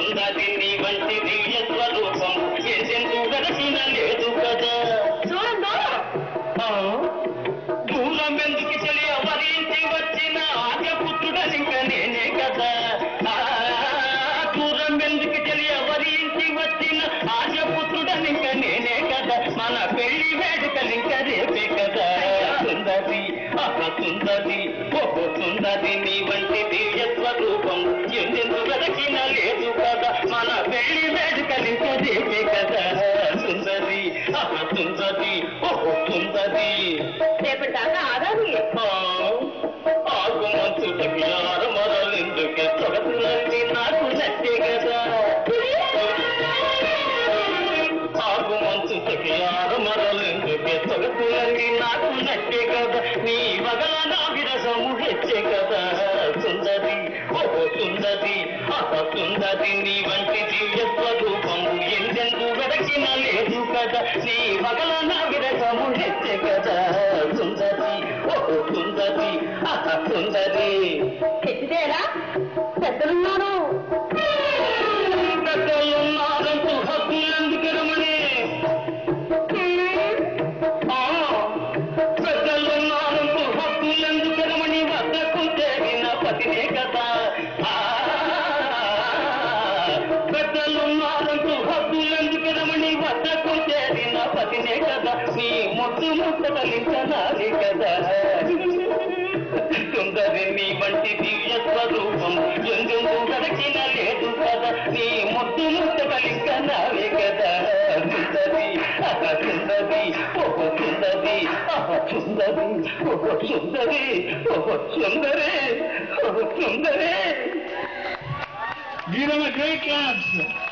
సుందరి నీ వంటి దివ్య స్వరూపం ఎందెందుకు వెదకిన లేదు కదా. దూరం ఎందుకు చెలి అవరించి వచ్చిన ఆర్యపుత్రుడనిక నేనే కదా. దూరం ఎందుకు చెలి అవరించి వచ్చిన ఆర్యపుత్రుడనిక నేనే కదా. మన పెళ్లి వేడుకలింక రేపే కదా. సుందరి సుందరి ఓహో సుందరి నీ వంటి దివ్య స్వరూపం ఎందెందుకు వెదకిన లేదు కదా. మన పెళ్లి వేడుకలింక రేపే కదా. సుందరి సుందరి ఓహో సుందరి రేపటి దాకా ఆగాలి. ఆగుమంచుటకి ఆరమరలెందుకే తొడకులన్నీ నాకు నచ్చే కదా. ఆగుమంచుటకి ఆరమరలెందుకే తొడకులన్నీ నాకు నచ్చే కదా. నీ వగల నా విరసము హెచ్చే కదా. సుందరి ఓహో సుందరి సుందరి నీ వంటి దివ్య స్వరూపము ఎందెందుకు వెదకిన లేదు కదా. నీ వగల నా విరసము హెచ్చే కదా. సుందరి ఓహో సుందరి సుందరి తెచ్చితేరా పెద్దలున్నారు. పెద్దలున్నారంటూ హక్కులందుకు రమణి. పెద్దలున్నారంటూ హక్కులందుకు రమణి వద్దకు చేరిన పతినే కదా. పెద్దలున్నారంటూ హక్కులందుకు రమణి వద్దకు చేరిన పతినే కదా. నీ ముద్దు ముట్టలించనాలి కదా. సుందరి నీ వంటి దివ్య స్వరూపం ఎందెందుకు వెదకిన లేదు కదా. నీ ముద్దు ముట్టలించనాలి కదా. సుందరి సుందరి ఓహో సుందరి సుందరి ఓహో సుందరి ఓహో సుందరి ఓహో సుందరి. Give them a great clap.